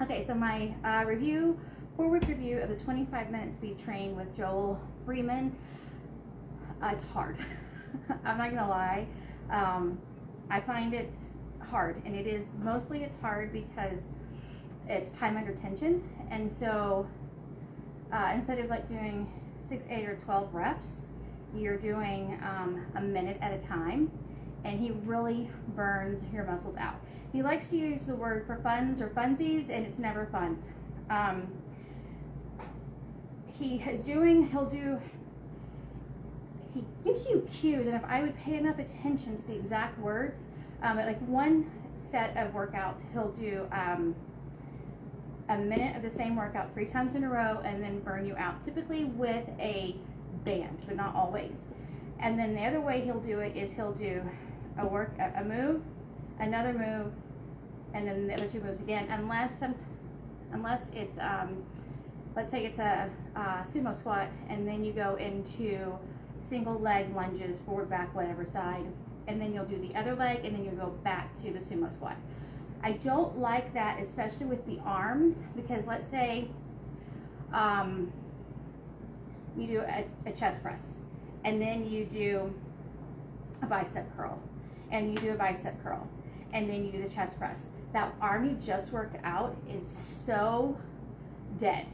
Okay, so my 4-week review of the 25-minute speed train with Joel Freeman. It's hard. I'm not gonna lie. I find it hard, and it's hard because it's time under tension, and so instead of like doing 6, 8, or 12 reps, you're doing a minute at a time, and he really burns your muscles out. He likes to use the word for funs or funsies, and it's never fun. He gives you cues, and if I would pay enough attention to the exact words, like one set of workouts, he'll do a minute of the same workout 3 times in a row and then burn you out, typically with a band, but not always. And then the other way he'll do it is he'll do a move, another move, and then the other 2 moves again, unless it's let's say it's a sumo squat, and then you go into single leg lunges, forward, back, whatever side, and then you'll do the other leg, and then you'll go back to the sumo squat. I don't like that, especially with the arms, because let's say you do a chest press, and then you do a bicep curl, and you do a bicep curl, and then you do the chest press. That arm you just worked out is so dead,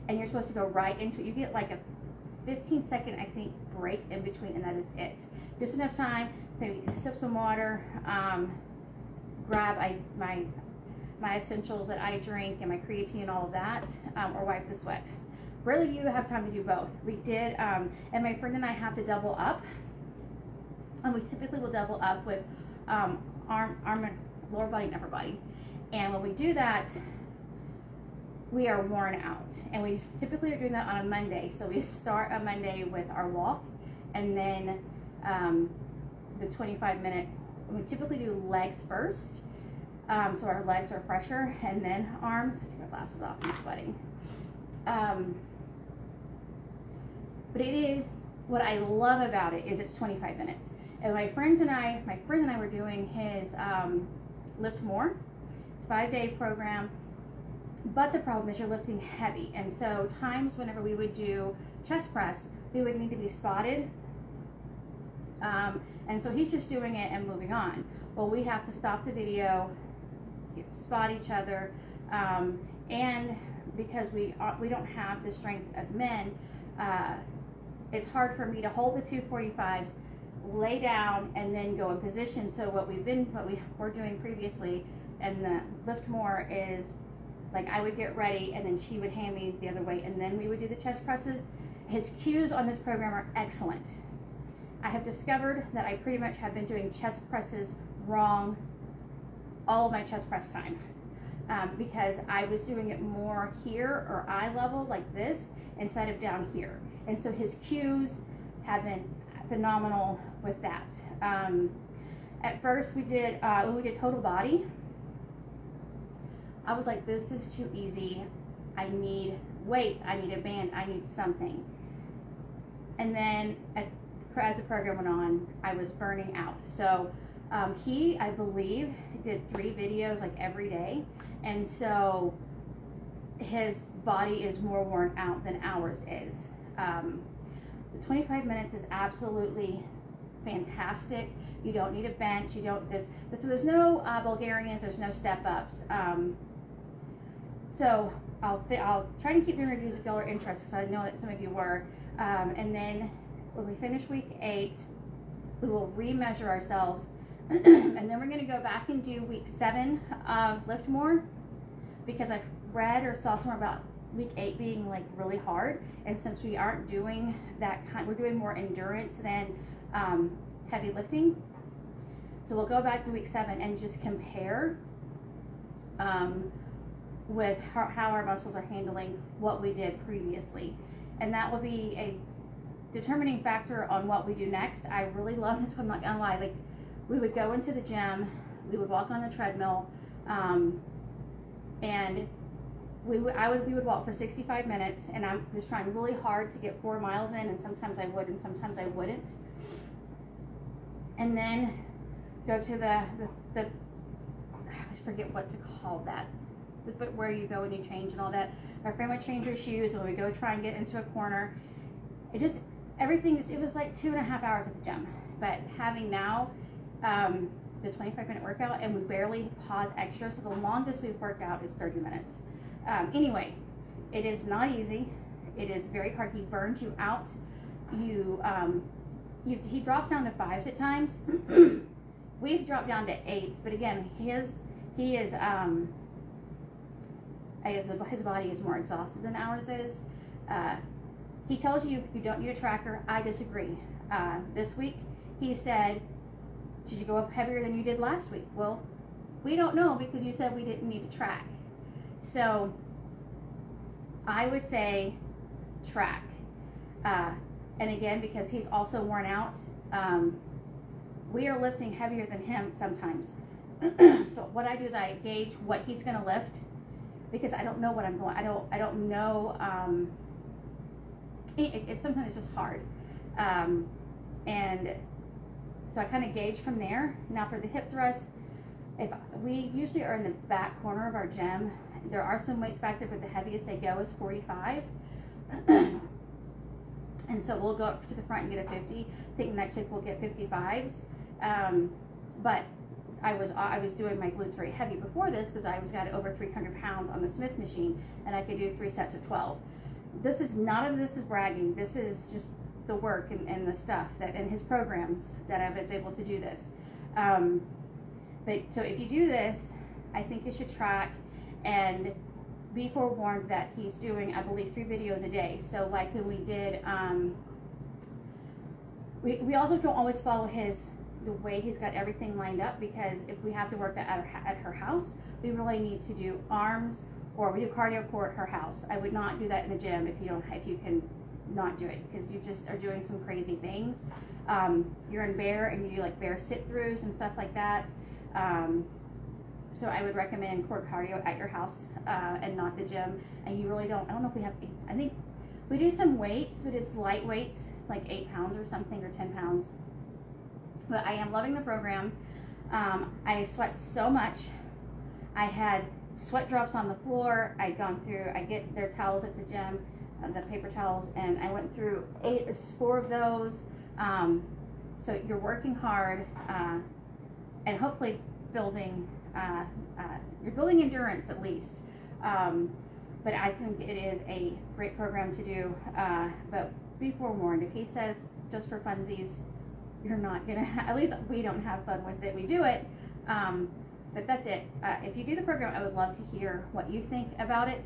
and you're supposed to go right into it. You get like a 15-second, I think, break in between, and that is it. Just enough time, maybe sip some water, grab my essentials that I drink and my creatine and all of that, or wipe the sweat. Rarely do you have time to do both. We did, and my friend and I have to double up, and we typically will double up with arm, lower body, and upper body. And when we do that, we are worn out, and we typically are doing that on a Monday. So we start a Monday with our walk, and then the 25-minute. We typically do legs first, so our legs are fresher, and then arms. I take my glasses off, I'm sweating. But it is, what I love about it is it's 25 minutes. And my friend and I were doing his Lift More. It's a 5-day program, but the problem is you're lifting heavy. And so times whenever we would do chest press, we would need to be spotted. And so he's just doing it and moving on. Well, we have to stop the video, spot each other, and because we don't have the strength of men, it's hard for me to hold the 245s, lay down, and then go in position. So what we were doing previously, and the Lift More is like I would get ready, and then she would hand me the other way, and then we would do the chest presses. His cues on this program are excellent. I have discovered that I pretty much have been doing chest presses wrong all of my chest press time, because I was doing it more here or eye level like this instead of down here. And so his cues have been phenomenal with that. At first when we did total body, I was like, this is too easy. I need weights, I need a band, I need something. And then as the program went on, I was burning out. So he, I believe, did 3 videos like every day. And so his body is more worn out than ours is. The 25 minutes is absolutely fantastic. You don't need a bench. There's no Bulgarians. There's no step ups. So I'll try to keep doing reviews if y'all are interested, because I know that some of you were. And then when we finish week 8, we will remeasure ourselves, and then we're going to go back and do week 7 of Lift More, because I've read or saw somewhere about week 8 being like really hard, and since we aren't doing that we're doing more endurance than heavy lifting, so we'll go back to week 7 and just compare with how our muscles are handling what we did previously, and that will be a determining factor on what we do next. I really love this one, I'm not gonna lie. Like, we would go into the gym, we would walk on the treadmill, and we would walk for 65 minutes, and I'm just trying really hard to get 4 miles in, and sometimes I would and sometimes I wouldn't. And then go to the I always forget what to call that. but where you go when you change and all that. My friend would change her shoes, and we go try and get into a corner. It was like 2.5 hours at the gym. But having now the 25-minute workout, and we barely pause extra, so the longest we've worked out is 30 minutes. Anyway, it is not easy. It is very hard. He burns you out. He drops down to 5s at times. We've dropped down to 8s, but again, his body is more exhausted than ours is. He tells you don't need a tracker. I disagree. This week, he said, should you go up heavier than you did last week? Well, we don't know because you said we didn't need to track. So I would say track. And again, because he's also worn out, we are lifting heavier than him sometimes. So what I do is I gauge what he's going to lift, because I don't know what I'm going. I don't know. It's sometimes it's just hard. And so I kind of gauge from there. Now for the hip thrust, if we usually are in the back corner of our gym, there are some weights back there, but the heaviest they go is 45. And so we'll go up to the front and get a 50. I think next week we'll get 55s. But I was doing my glutes very heavy before this because I got over 300 pounds on the Smith machine, and I could do 3 sets of 12. This is bragging. This is just the work and the stuff and his programs that I was able to do this. But so if you do this, I think you should track and be forewarned that he's doing, I believe, 3 videos a day. So like when we did, we also don't always follow the way he's got everything lined up, because if we have to work at her house, we really need to do arms, or we do cardio core at her house. I would not do that in the gym if you can not do it, because you just are doing some crazy things. You're in bear and you do like bear sit-throughs and stuff like that. So I would recommend core cardio at your house and not the gym. And you really don't, I don't know if we have, I think we do some weights, but it's light weights, like 8 pounds or something, or 10 pounds. But I am loving the program. I sweat so much. I had sweat drops on the floor. I get their towels at the gym, the paper towels, and I went through 4 of those. So you're working hard and hopefully building, you're building endurance at least. But I think it is a great program to do. But be forewarned, if he says just for funsies, you're not gonna, at least we don't have fun with it. We do it, but that's it. If you do the program, I would love to hear what you think about it.